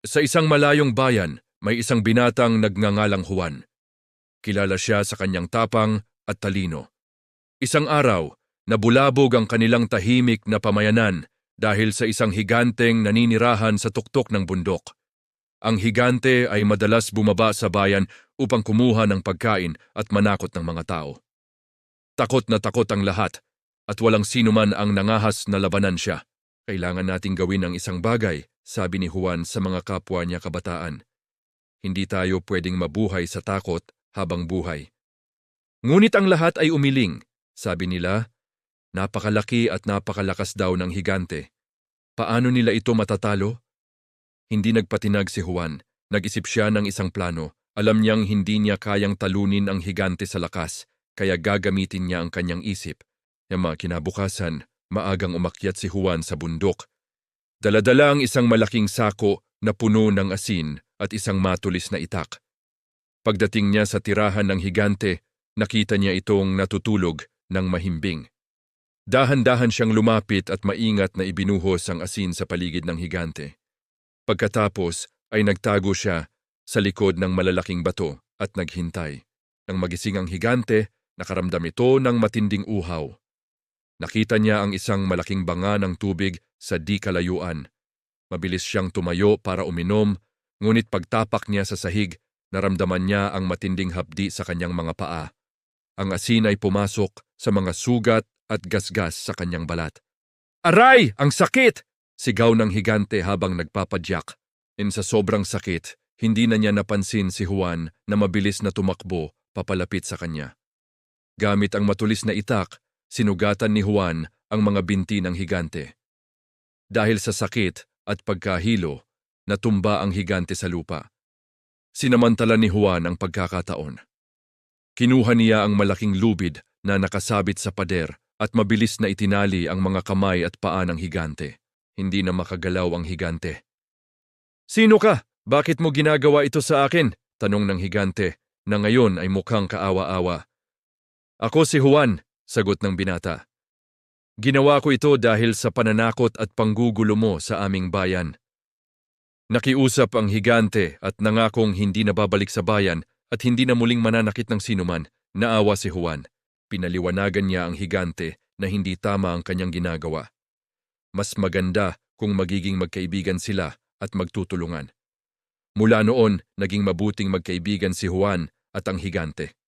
Sa isang malayong bayan, may isang binatang nagngangalang Juan. Kilala siya sa kanyang tapang at talino. Isang araw, nabulabog ang kanilang tahimik na pamayanan dahil sa isang higanteng naninirahan sa tuktok ng bundok. Ang higante ay madalas bumaba sa bayan upang kumuha ng pagkain at manakot ng mga tao. Takot na takot ang lahat at walang sino man ang nangahas na labanan siya. Kailangan nating gawin ang isang bagay, sabi ni Juan sa mga kapwa niya kabataan. Hindi tayo pwedeng mabuhay sa takot habang buhay. Ngunit ang lahat ay umiling. Sabi nila, napakalaki at napakalakas daw ng higante. Paano nila ito matatalo? Hindi nagpatinag si Juan. Nag-isip siya ng isang plano. Alam niyang hindi niya kayang talunin ang higante sa lakas, kaya gagamitin niya ang kanyang isip. Yung mga kinabukasan, maagang umakyat si Juan sa bundok. Daladala ang isang malaking sako na puno ng asin at isang matulis na itak. Pagdating niya sa tirahan ng higante, nakita niya itong natutulog ng mahimbing. Dahan-dahan siyang lumapit at maingat na ibinuhos ang asin sa paligid ng higante. Pagkatapos ay nagtago siya sa likod ng malalaking bato at naghintay. Nang magising ang higante, nakaramdam ito ng matinding uhaw. Nakita niya ang isang malaking banga ng tubig sa di kalayuan. Mabilis siyang tumayo para uminom, ngunit pagtapak niya sa sahig, naramdaman niya ang matinding hapdi sa kanyang mga paa. Ang asin ay pumasok sa mga sugat at gasgas sa kanyang balat. Aray! Ang sakit! Sigaw ng higante habang nagpapadyak. Sa sobrang sakit, hindi na niya napansin si Juan na mabilis na tumakbo papalapit sa kanya. Gamit ang matulis na itak, sinugatan ni Juan ang mga binti ng higante. Dahil sa sakit at pagkahilo, natumba ang higante sa lupa. Sinamantala ni Juan ang pagkakataon. Kinuha niya ang malaking lubid na nakasabit sa pader at mabilis na itinali ang mga kamay at paa ng higante. Hindi na makagalaw ang higante. Sino ka? Bakit mo ginagawa ito sa akin? Tanong ng higante na ngayon ay mukhang kaawa-awa. Ako si Juan, sagot ng binata. Ginawa ko ito dahil sa pananakot at panggugulo mo sa aming bayan. Nakiusap ang higante at nangakong hindi na babalik sa bayan at hindi na muling mananakit ng sinuman. Naawa si Juan. Pinaliwanagan niya ang higante na hindi tama ang kanyang ginagawa. Mas maganda kung magiging magkaibigan sila at magtutulungan. Mula noon, naging mabuting magkaibigan si Juan at ang higante.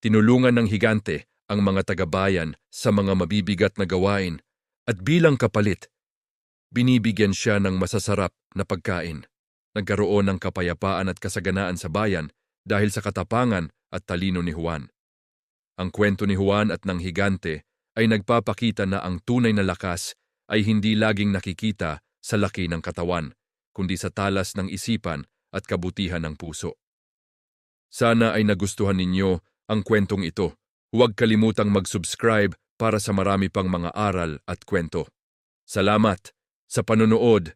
Tinulungan ng higante ang mga taga-bayan sa mga mabibigat na gawain at bilang kapalit, binibigyan siya ng masasarap na pagkain. Nagkaroon ng kapayapaan at kasaganaan sa bayan dahil sa katapangan at talino ni Juan. Ang kwento ni Juan at ng higante ay nagpapakita na ang tunay na lakas ay hindi laging nakikita sa laki ng katawan, kundi sa talas ng isipan at kabutihan ng puso. Sana ay nagustuhan ninyo ang kwentong ito. Huwag kalimutang mag-subscribe para sa marami pang mga aral at kwento. Salamat sa panonood